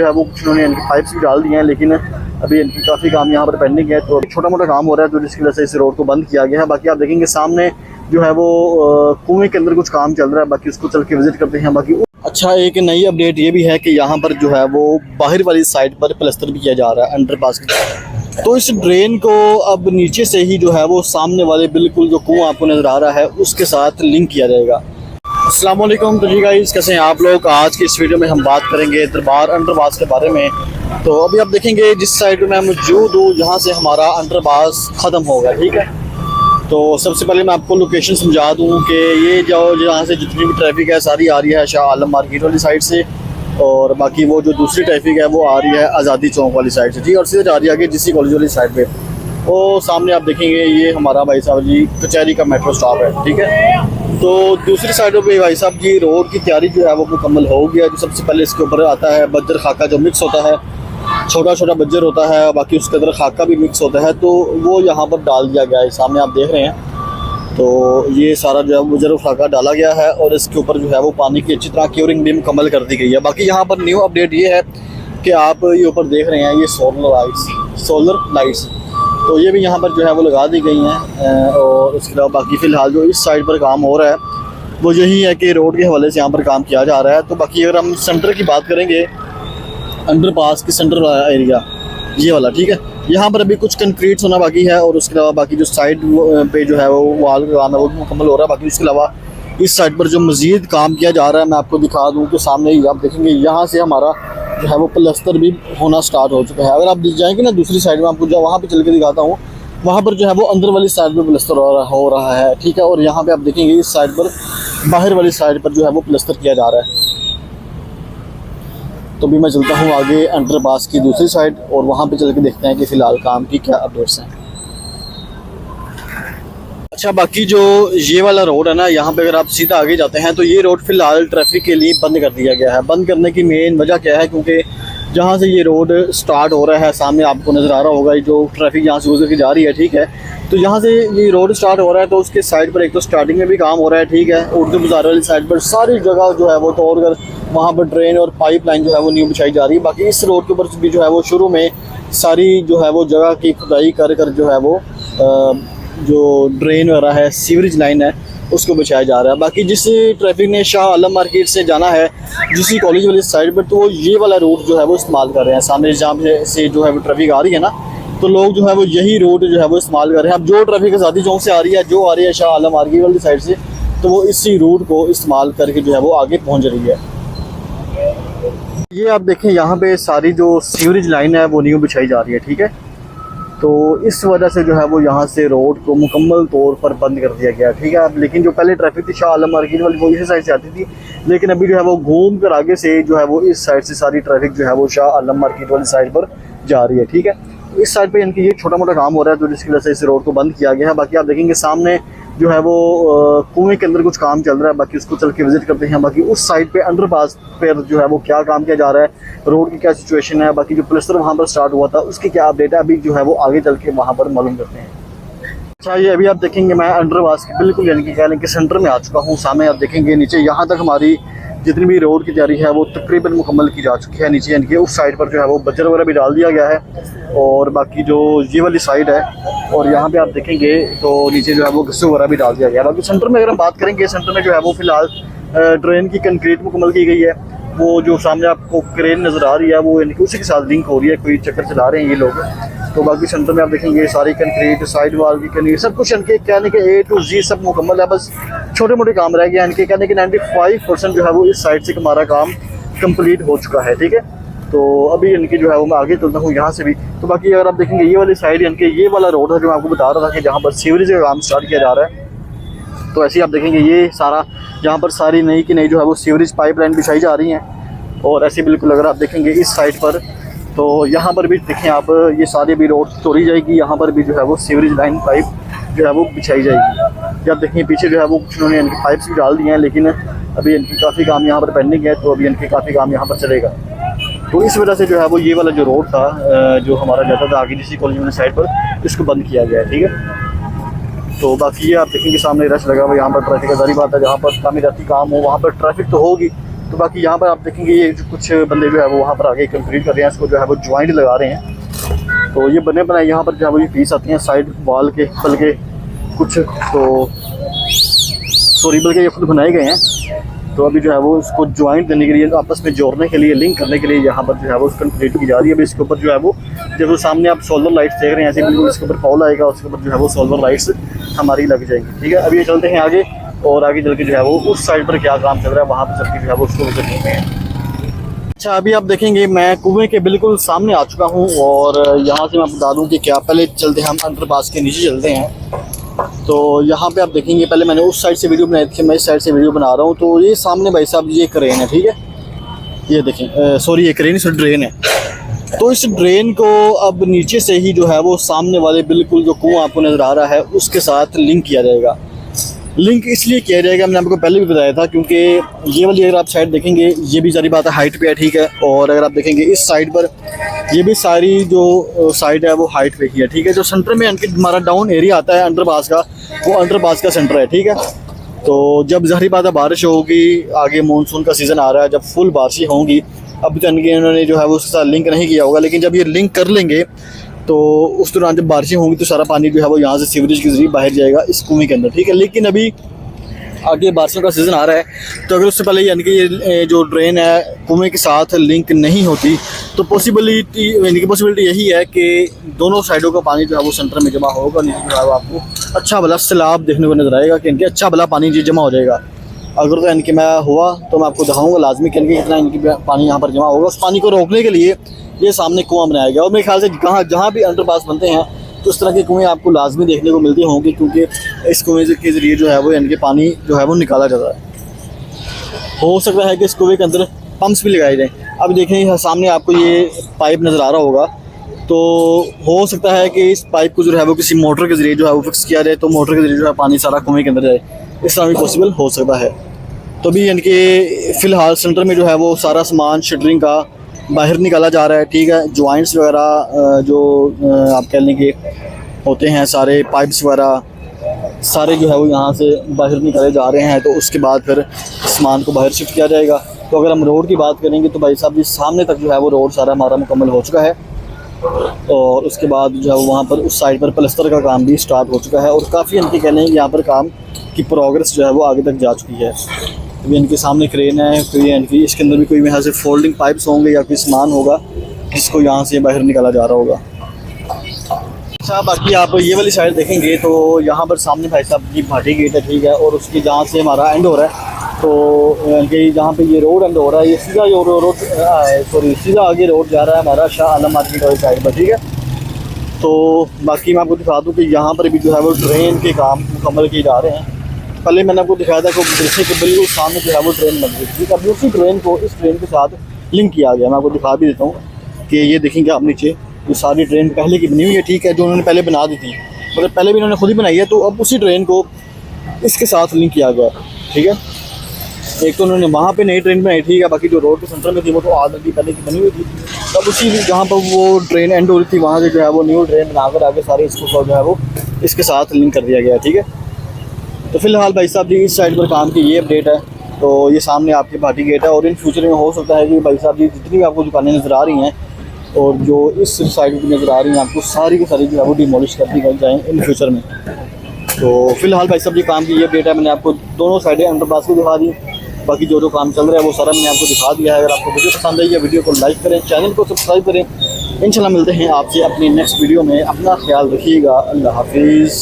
जो है वो कुछ उन्होंने इनके पाइप्स भी डाल दिए हैं, लेकिन अभी इनकी काफ़ी काम यहाँ पर पेंडिंग है। तो छोटा मोटा काम हो रहा है, तो जिसकी वजह से इस रोड को बंद किया गया है। बाकी आप देखेंगे सामने जो है वो कुएं के अंदर कुछ काम चल रहा है, बाकी उसको चल के विजिट करते हैं। बाकी अच्छा, एक नई अपडेट ये भी है कि यहाँ पर जो है वो बाहर वाली साइड पर प्लास्टर भी किया जा रहा है अंडरपास की। तो इस ड्रेन को अब नीचे से ही जो है वो सामने वाले बिल्कुल जो कुआं आपको नज़र आ रहा है उसके साथ लिंक किया जाएगा। अस्सलाम वालेकुम, तो जी गाइस, कैसे हैं आप लोग। आज की इस वीडियो में हम बात करेंगे दरबार अंडरपास के बारे में। तो अभी आप देखेंगे जिस साइड में मैं मौजूद हूँ, यहाँ से हमारा अंडरपास ख़त्म होगा, ठीक है। तो सबसे पहले मैं आपको लोकेशन समझा दूँ कि ये जो यहाँ से जितनी भी ट्रैफिक है सारी आ रही है शाह आलम मार्केट वाली साइड से, और बाकी वो जो दूसरी ट्रैफिक है वो आ रही है आज़ादी चौक वाली साइड से, ठीक है। और सीधे जा रही है आगे जीसी कॉलेज वाली साइड पे। वो सामने आप देखेंगे ये हमारा भाई साहब जी कचहरी का मेट्रो स्टॉप है, ठीक है। तो दूसरी साइडों पे भाई साहब जी रोड की तैयारी जो है वो मुकम्मल हो गया। जो सबसे पहले इसके ऊपर आता है बज्जर खाका जो मिक्स होता है, छोटा छोटा बज्जर होता है, बाकी उसके अंदर खाका भी मिक्स होता है, तो वो यहाँ पर डाल दिया गया है। सामने आप देख रहे हैं, तो ये सारा जो है बज्जर खाका डाला गया है और इसके ऊपर जो है वो पानी की अच्छी तरह क्योरिंग भी मुकम्मल कर दी गई है। बाकी यहाँ पर न्यू अपडेट ये है कि आप ये ऊपर देख रहे हैं ये सोलर लाइट्स, तो ये भी यहाँ पर जो है वो लगा दी गई हैं। और उसके अलावा बाकी फ़िलहाल जो इस साइड पर काम हो रहा है वो यही है कि रोड के हवाले से यहाँ पर काम किया जा रहा है। तो बाकी अगर हम सेंटर की बात करेंगे, अंडरपास की सेंटर वाला एरिया ये वाला, ठीक है, यहाँ पर अभी कुछ कंक्रीट होना बाकी है। और उसके अलावा बाकी जो साइड पे जो है वो वाल का काम है वो मुकम्मल हो रहा है। बाकी उसके अलावा इस साइड पर जो मज़ीद काम किया जा रहा है, मैं आपको दिखा दूँ कि सामने ही आप देखेंगे यहाँ से हमारा जो है वो प्लस्तर भी होना स्टार्ट हो चुका है। अगर आप जाएंगे ना दूसरी साइड में, आपको जो वहाँ पे चल के दिखाता हूँ, वहाँ पर जो है वो अंदर वाली साइड पे प्लस्तर हो रहा है, ठीक है। और यहाँ पे आप देखेंगे इस साइड पर बाहर वाली साइड पर जो है वो प्लस्तर किया जा रहा है। तो भी मैं चलता हूँ आगे अंडरपास की दूसरी साइड और वहाँ पे चल के देखते हैं कि फ़िलहाल काम की क्या अपडेट्स हैं। अच्छा, बाकी जो ये वाला रोड है ना, यहाँ पे अगर आप सीधा आगे जाते हैं तो ये रोड फ़िलहाल ट्रैफिक के लिए बंद कर दिया गया है। बंद करने की मेन वजह क्या है, क्योंकि जहाँ से ये रोड स्टार्ट हो रहा है सामने आपको नज़र आ रहा होगा ये जो ट्रैफिक यहाँ से गुजर के जा रही है, ठीक है। तो यहाँ से ये रोड स्टार्ट हो रहा है तो उसके साइड पर एक तो स्टार्टिंग में भी काम हो रहा है, ठीक है। उर्दू बाज़ार वाली साइड पर सारी जगह जो है वो तोड़कर वहाँ पर ड्रेन और पाइप लाइन जो है वो न्यू बिछाई जा रही है। बाकी इस रोड के ऊपर भी जो है वो शुरू में सारी जो है वो जगह की खुदाई कर जो है वो जो ड्रेन वगैरह है, सीवरेज लाइन है, उसको बिछाया जा रहा है। बाकी जिस ट्रैफिक ने शाह आलम मार्केट से जाना है जिस कॉलेज वाली साइड पर, तो वो ये वाला रूट जो है वो इस्तेमाल कर रहे हैं। सामने जहाँ से जो है वो ट्रैफिक आ रही है ना, तो लोग जो है वो यही रोड जो है वो इस्तेमाल कर रहे हैं। अब जो ट्रैफिक आज़ादी चौक से आ रही है, जो आ रही है शाह आलम मार्केट वाली साइड से, तो वो इसी रूट को इस्तेमाल करके जो है वो आगे पहुँच रही है। ये आप देखें यहाँ पे सारी जो सीवरेज लाइन है वो न्यू बिछाई जा रही है, ठीक है। तो इस वजह से जो है वो यहाँ से रोड को मुकम्मल तौर पर बंद कर दिया गया, ठीक है। अब लेकिन जो पहले ट्रैफिक थी शाह आलम मार्केट वाली वो इसी साइड से आती थी, लेकिन अभी जो है वो घूम कर आगे से जो है वो इस साइड से सारी ट्रैफिक जो है वो शाह आलम मार्केट वाली साइड पर जा रही है, ठीक है। इस साइड पे इनकी ये छोटा मोटा काम हो रहा है, तो जिसकी वजह से इस रोड को बंद किया गया है। बाकी आप देखेंगे सामने जो है वो कुएं के अंदर कुछ काम चल रहा है, बाकी उसको चल के विजिट करते हैं। बाकी उस साइड पे अंडरपास पर जो है वो क्या काम किया जा रहा है, रोड की क्या सिचुएशन है, बाकी जो प्लास्टर वहाँ पर स्टार्ट हुआ था उसकी क्या अपडेट है, अभी जो है वो आगे चल के वहाँ पर मालूम करते हैं। अच्छा, ये अभी आप देखेंगे मैं अंडरपास के बिल्कुल यानी कि कह लें कि सेंटर में आ चुका हूँ। सामने आप देखेंगे नीचे यहाँ तक हमारी जितनी भी रोड की तैयारी है वो तकरीबन मुकम्मल की जा चुकी है। नीचे यानी कि उस साइड पर जो है वो बज्जर वगैरह भी डाल दिया गया है, और बाकी जो ये वाली साइड है और यहाँ पे आप देखेंगे तो नीचे जो है वो घस्सू वगैरह भी डाल दिया गया है। बाकी सेंटर में अगर हम बात करेंगे, सेंटर में जो है वो फ़िलहाल ड्रेन की कंक्रीट मुकम्मल की गई है। वो जो सामने आपको क्रेन नज़र आ रही है वो यानी कि उसी के साथ लिंक हो रही है, कोई चक्कर चला रहे हैं ये लोग। तो बाकी सेंटर में आप देखेंगे सारी कंक्रीट, साइड वाल की कंक्रीट, सब कुछ इनके कहने के A to Z सब मुकम्मल है। बस छोटे मोटे काम रह गया, इनके कहने के 95% जो है वो इस साइड से हमारा काम कंप्लीट हो चुका है, ठीक है। तो अभी इनकी जो है वो मैं आगे चलता हूँ यहाँ से भी। तो बाकी अगर आप देखेंगे ये वाली साइड इनके ये वाला रोड है जो मैं आपको बता रहा था कि जहाँ पर सीवरेज का काम स्टार्ट किया जा रहा है। तो ऐसे ही आप देखेंगे ये सारा यहाँ पर सारी नई की नई जो है वो सीवरेज पाइपलाइन बिछाई जा रही हैं। और ऐसे बिल्कुल अगर आप देखेंगे इस साइड पर, तो यहाँ पर भी देखें आप, ये सारी भी रोड तोड़ी जाएगी, यहाँ पर भी जो है वो सीवरेज लाइन पाइप जो है वो बिछाई जाएगी। या आप देखें पीछे जो है वो कुछ उन्होंने इनके पाइप्स भी डाल दिए हैं, लेकिन अभी इनकी काफ़ी काम यहाँ पर पेंडिंग है, तो अभी इनके काफ़ी काम यहाँ पर चलेगा। तो इस वजह से जो है वो ये वाला जो रोड था जो हमारा जाता था आगे जीसी कॉलेज वाली साइड पर, इसको बंद किया गया है, ठीक है। तो बाकी ये आप देखेंगे सामने रश लगा हुआ, यहाँ पर ट्रैफिक का जारी बात है, जहाँ पर तामीराती काम हो वहाँ पर ट्रैफिक तो होगी, तो बाकी यहाँ पर आप देखेंगे ये जो कुछ बंदे जो है वो वहाँ पर आगे कंक्रीट कर रहे हैं, इसको जो है वो ज्वाइंट लगा रहे हैं। तो ये बने बनाए यहाँ पर जो है वो ये पीस आती हैं साइड वॉल के, बल्कि कुछ तो सॉरी बल्कि ये खुद बनाए गए हैं। तो अभी जो है वो इसको ज्वाइंट देने के लिए, आपस में जोड़ने के लिए, लिंक करने के लिए यहाँ पर जो है वो कंक्रीट की जा रही है। अभी इसके ऊपर जो है वो देखो सामने आप सोलर लाइट्स देख रहे हैं, ऐसे बिल्कुल इसके ऊपर पॉल आएगा, उसके ऊपर जो है वो सोलर लाइट्स हमारी लग जाएंगी। ठीक है, अभी ये चलते हैं आगे और आगे चल के जो है वो उस साइड पर क्या काम चल रहा है वहाँ पर चल के जो है वो उसको विजिट करते हैं। अच्छा, अभी आप देखेंगे मैं कुएं के बिल्कुल सामने आ चुका हूँ और यहाँ से मैं बता दूँ कि क्या, पहले चलते हैं हम अंडरपास के नीचे चलते हैं। तो यहाँ पे आप देखेंगे पहले मैंने उस साइड से वीडियो बनाई थी, मैं इस साइड से वीडियो बना रहा हूँ। तो ये सामने भाई साहब ये क्रेन है, ठीक है, ये देखें, सॉरी ये क्रेन से ड्रेन है। तो इस ड्रेन को अब नीचे से ही जो है वो सामने वाले बिल्कुल जो कुआं आपको नज़र आ रहा है उसके साथ लिंक किया जाएगा। लिंक इसलिए किया जाएगा, मैंने आपको पहले भी बताया था, क्योंकि ये वाली अगर आप साइड देखेंगे ये भी सारी बात है हाइट पे है, ठीक है, और अगर आप देखेंगे इस साइड पर ये भी सारी जो साइड है वो हाइट पे ही है, ठीक है। जो सेंटर में हमारा डाउन एरिया आता है अंडरपास का, वो अंडरपास का सेंटर है, ठीक है। तो जब ज़ाहिर बात है बारिश होगी, आगे मानसून का सीज़न आ रहा है, जब फुल बारिशें होंगी, अब तक इन्होंने जो है वो उसके साथ लिंक नहीं किया होगा, लेकिन जब ये लिंक कर लेंगे तो उस दौरान जब बारिशें होंगी तो सारा पानी जो है वो यहाँ से सीवरेज के जरिए बाहर जाएगा इस कुएं के अंदर, ठीक है। लेकिन अभी आगे बारिशों का सीज़न आ रहा है, तो अगर उससे पहले यानी कि ये जो ड्रेन है कुएं के साथ लिंक नहीं होती तो पॉसिबिलिटी यही है कि दोनों साइडों का पानी जो है वो सेंटर में जमा होगा, नीचे जो है वो आपको अच्छा भला सैलाब देखने को नजर आएगा कि इनके अच्छा भला पानी जी जमा हो जाएगा। अगर तो इनके मैं हुआ तो मैं आपको दिखाऊंगा लाजमी कि इनके कितना इनकी पानी यहाँ पर जमा होगा। उस पानी को रोकने के लिए ये सामने कुआं बनाया गया, और मेरे ख्याल से जहाँ भी अंडरपास बनते हैं तो इस तरह के कुएं आपको लाजमी देखने को मिलते होंगे, क्योंकि इस कुएं के ज़रिए जो है वो इनके पानी जो है वो निकाला जाता है। हो सकता है कि इस कुएं के अंदर पंप्स भी लगाए जाएँ। अब देखें सामने आपको ये पाइप नज़र आ रहा होगा, तो हो सकता है कि इस पाइप को जो है वो किसी मोटर के ज़रिए जो है वो फिक्स किया जाए, तो मोटर के ज़रिए जो है पानी सारा कुएं के अंदर जाए, इस तरह भी पॉसिबल हो सकता है। तो भी यानी कि फ़िलहाल सेंटर में जो है वो सारा सामान शटरिंग का बाहर निकाला जा रहा है, ठीक है। जॉइंट्स वगैरह जो आप कह लें कि होते हैं, सारे पाइप्स वगैरह सारे जो है वो यहाँ से बाहर निकाले जा रहे हैं, तो उसके बाद फिर सामान को बाहर शिफ्ट किया जाएगा। तो अगर हम रोड की बात करेंगे तो भाई साहब जी सामने तक जो है वो रोड सारा हमारा मुकम्मल हो चुका है, और उसके बाद जो है वो वहाँ पर उस साइड पर प्लस्तर का काम भी स्टार्ट हो चुका है, और काफ़ी इनके कह लें यहाँ पर काम की प्रोग्रेस जो है वो आगे तक जा चुकी है। अभी इनके सामने क्रेन है, तो ये इनकी इसके अंदर भी कोई यहाँ से फोल्डिंग पाइप्स होंगे या कोई सामान होगा जिसको यहाँ से बाहर निकाला जा रहा होगा। अच्छा, बाकी आप ये वाली साइड देखेंगे तो यहाँ पर सामने भाई साहब की भाटी गेट है, ठीक है, और उसकी जहाँ से हमारा एंड हो रहा है, तो इनके जहाँ पे ये रोड एंड हो रहा है, ये सीधा सीधा आगे रोड जा रहा है हमारा शाह आलम मार्केट वाली साइड पर, ठीक है। तो बाकी मैं आपको दिखा दूँ कि यहाँ पर भी जो है वो ड्रेन के काम मुकम्मल किए जा रहे हैं। पहले मैंने आपको दिखाया था कि दृश्य के बिल्कुल सामने जो है वो ट्रेन बन गई थी, अभी उसी ट्रेन को इस ट्रेन के साथ लिंक किया गया। मैं आपको दिखा भी देता हूँ कि ये देखेंगे आप नीचे, ये सारी ट्रेन पहले की बनी हुई है, ठीक है, जो उन्होंने पहले बना दी थी, मतलब पहले भी इन्होंने खुद ही बनाई है, तो अब उसी ट्रेन को इसके साथ लिंक किया गया, ठीक है। एक तो उन्होंने वहाँ पे नई ट्रेन बनाई, ठीक है, बाकी जो रोड के सेंटर में थी वो तो ऑलरेडी पहले की बनी हुई थी, तब उसी जहाँ पर वो ट्रेन एंड हो रही थी वहाँ से जो है वो न्यू ट्रेन बनाकर आगे सारे इसको जो है वो इसके साथ लिंक कर दिया गया, ठीक है। तो फिलहाल भाई साहब जी इस साइड पर काम की ये अपडेट है। तो ये सामने आपकी भाटी गेट है, और इन फ्यूचर में हो सकता है कि भाई साहब जी जितनी भी आपको दुकानें नज़र आ रही हैं और जो इस साइड पर नज़र आ रही हैं आपको सारी की सारी जो है वो डिमोलिश कर दी जाएँ इन फ्यूचर में। तो फिलहाल भाई साहब जी काम की ये अपडेट है, मैंने आपको दोनों साइडें अंडरपास को दिखा दी, बाकी जो काम चल रहा है वो सारा मैंने आपको दिखा दिया है। अगर आपको वीडियो पसंद आई है वीडियो को लाइक करें, चैनल को सब्सक्राइब करें। इंशाल्लाह मिलते हैं आपसे अपनी नेक्स्ट वीडियो में। अपना ख्याल रखिएगा। अल्लाह हाफिज़।